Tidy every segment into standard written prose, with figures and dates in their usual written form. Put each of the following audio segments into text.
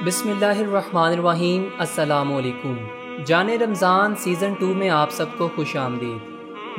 بسم اللہ الرحمن الرحیم۔ السلام علیکم۔ جان رمضان سیزن 2 میں آپ سب کو خوش آمدید۔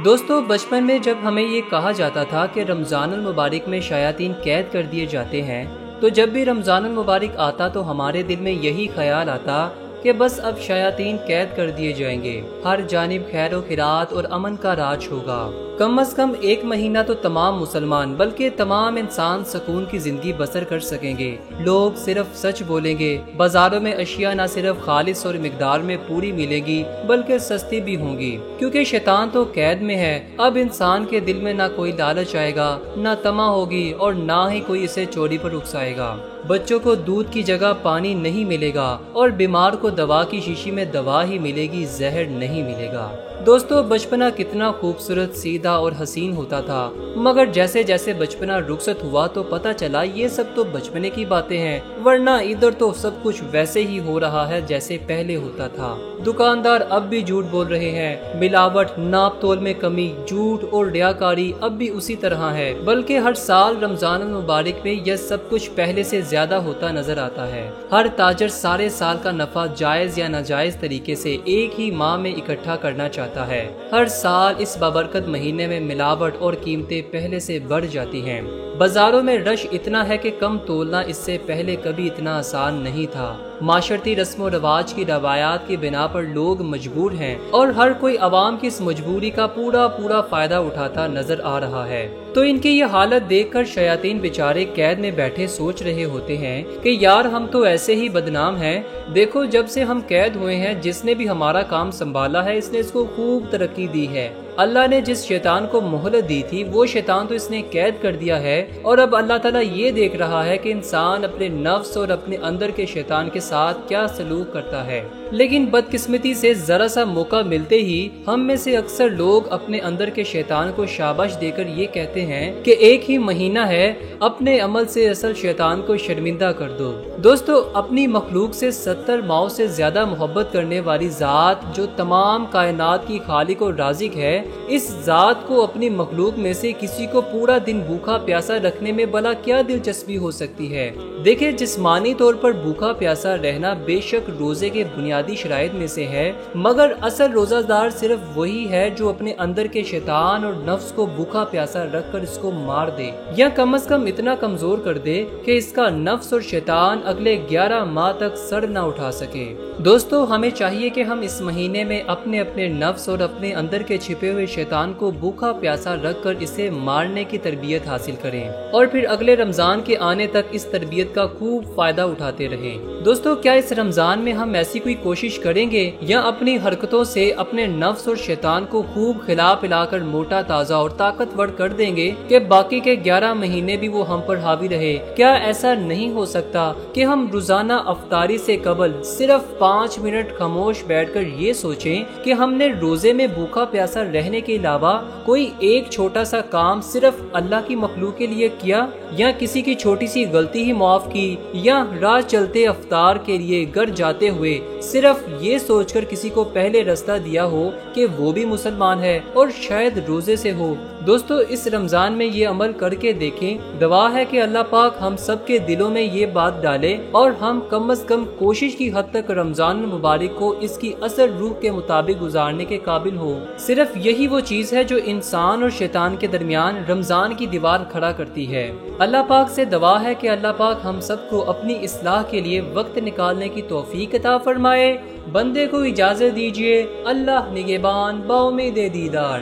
دوستو، بچپن میں جب ہمیں یہ کہا جاتا تھا کہ رمضان المبارک میں شیاطین قید کر دیے جاتے ہیں، تو جب بھی رمضان المبارک آتا تو ہمارے دل میں یہی خیال آتا کہ بس اب شیاطین قید کر دیے جائیں گے، ہر جانب خیر و خیرات اور امن کا راج ہوگا۔ کم از کم 1 مہینہ تو تمام مسلمان بلکہ تمام انسان سکون کی زندگی بسر کر سکیں گے، لوگ صرف سچ بولیں گے، بازاروں میں اشیاء نہ صرف خالص اور مقدار میں پوری ملیں گی بلکہ سستی بھی ہوں گی، کیونکہ شیطان تو قید میں ہے۔ اب انسان کے دل میں نہ کوئی لالچ آئے گا، نہ طمع ہوگی اور نہ ہی کوئی اسے چوری پر اکسائے گا۔ بچوں کو دودھ کی جگہ پانی نہیں ملے گا اور بیمار کو دوا کی شیشی میں دوا ہی ملے گی، زہر نہیں ملے گا۔ دوستو، بچپنا کتنا خوبصورت، سیدھا اور حسین ہوتا تھا، مگر جیسے جیسے بچپنا رخصت ہوا تو پتہ چلا یہ سب تو بچپنے کی باتیں ہیں، ورنہ ادھر تو سب کچھ ویسے ہی ہو رہا ہے جیسے پہلے ہوتا تھا۔ دکاندار اب بھی جھوٹ بول رہے ہیں، ملاوٹ، ناپ تول میں کمی، جھوٹ اور ریاکاری اب بھی اسی طرح ہے، بلکہ ہر سال رمضان المبارک میں یہ سب کچھ پہلے سے زیادہ ہوتا نظر آتا ہے۔ ہر تاجر سارے سال کا نفع جائز یا ناجائز طریقے سے ایک ہی ماہ میں اکٹھا کرنا چاہتا ہے۔ ہر سال اس بابرکت مہینے میں ملاوٹ اور قیمتیں پہلے سے بڑھ جاتی ہیں۔ بازاروں میں رش اتنا ہے کہ کم تولنا اس سے پہلے کبھی اتنا آسان نہیں تھا۔ معاشرتی رسم و رواج کی روایات کی بنا پر لوگ مجبور ہیں اور ہر کوئی عوام کی اس مجبوری کا پورا فائدہ اٹھاتا نظر آ رہا ہے۔ تو ان کی یہ حالت دیکھ کر شیاطین بیچارے قید میں بیٹھے سوچ رہے ہوتے ہیں کہ یار ہم تو ایسے ہی بدنام ہیں، دیکھو جب سے ہم قید ہوئے ہیں جس نے بھی ہمارا کام سنبھالا ہے اس نے اس کو خوب ترقی دی ہے۔ اللہ نے جس شیطان کو مہلت دی تھی وہ شیطان تو اس نے قید کر دیا ہے، اور اب اللہ تعالیٰ یہ دیکھ رہا ہے کہ انسان اپنے نفس اور اپنے اندر کے شیطان کے ساتھ کیا سلوک کرتا ہے۔ لیکن بدقسمتی سے ذرا سا موقع ملتے ہی ہم میں سے اکثر لوگ اپنے اندر کے شیطان کو شاباش دے کر یہ کہتے ہیں کہ 1 ہی مہینہ ہے، اپنے عمل سے اصل شیطان کو شرمندہ کر دو۔ دوستو، اپنی مخلوق سے 70 ماؤں سے زیادہ محبت کرنے والی ذات جو تمام کائنات کی خالق اور رازق ہے، اس ذات کو اپنی مخلوق میں سے کسی کو پورا دن بھوکا پیاسا رکھنے میں بھلا کیا دلچسپی ہو سکتی ہے؟ دیکھیں، جسمانی طور پر بھوکا پیاسا رہنا بے شک روزے کے بنیادی شرائط میں سے ہے، مگر اصل روزہ دار صرف وہی ہے جو اپنے اندر کے شیطان اور نفس کو بھوکا پیاسا رکھ کر اس کو مار دے، یا کم از کم اتنا کمزور کر دے کہ اس کا نفس اور شیطان اگلے 11 ماہ تک سر نہ اٹھا سکے۔ دوستو، ہمیں چاہیے کہ ہم اس مہینے میں اپنے نفس اور اپنے اندر کے چھپے ہوئے شیطان کو بھوکا پیاسا رکھ کر اسے مارنے کی تربیت حاصل کریں، اور پھر اگلے رمضان کے آنے تک اس تربیت کا خوب فائدہ اٹھاتے رہیں۔ دوستو، کیا اس رمضان میں ہم ایسی کوئی کوشش کریں گے یا اپنی حرکتوں سے اپنے نفس اور شیطان کو خوب کھلا پلا کر موٹا تازہ اور طاقتور کر دیں گے کہ باقی کے 11 مہینے بھی وہ ہم پر حاوی رہے؟ کیا ایسا نہیں ہو سکتا کہ ہم روزانہ افطاری سے قبل صرف 5 منٹ خاموش بیٹھ کر یہ سوچیں کہ ہم نے روزے میں بھوکا پیاسا رہنے کے علاوہ کوئی ایک چھوٹا سا کام صرف اللہ کی مخلوق کے لیے کیا، یا کسی کی چھوٹی سی غلطی ہی معاف کی، یا راہ چلتے افطار کے لیے گھر جاتے ہوئے صرف یہ سوچ کر کسی کو پہلے رستہ دیا ہو کہ وہ بھی مسلمان ہے اور شاید روزے سے ہو۔ دوستو، اس رمضان میں یہ عمل کر کے دیکھیں، دعا ہے کہ اللہ پاک ہم سب کے دلوں میں یہ بات ڈالے اور ہم کم از کم کوشش کی حد تک رمضان المبارک کو اس کی اصل روح کے مطابق گزارنے کے قابل ہو۔ صرف یہی وہ چیز ہے جو انسان اور شیطان کے درمیان رمضان کی دیوار کھڑا کرتی ہے۔ اللہ پاک سے دعا ہے کہ اللہ پاک ہم سب کو اپنی اصلاح کے لیے وقت نکالنے کی توفیق عطا فرمائے۔ بندے کو اجازت دیجیے، اللہ نگہبان، با امید دیدار۔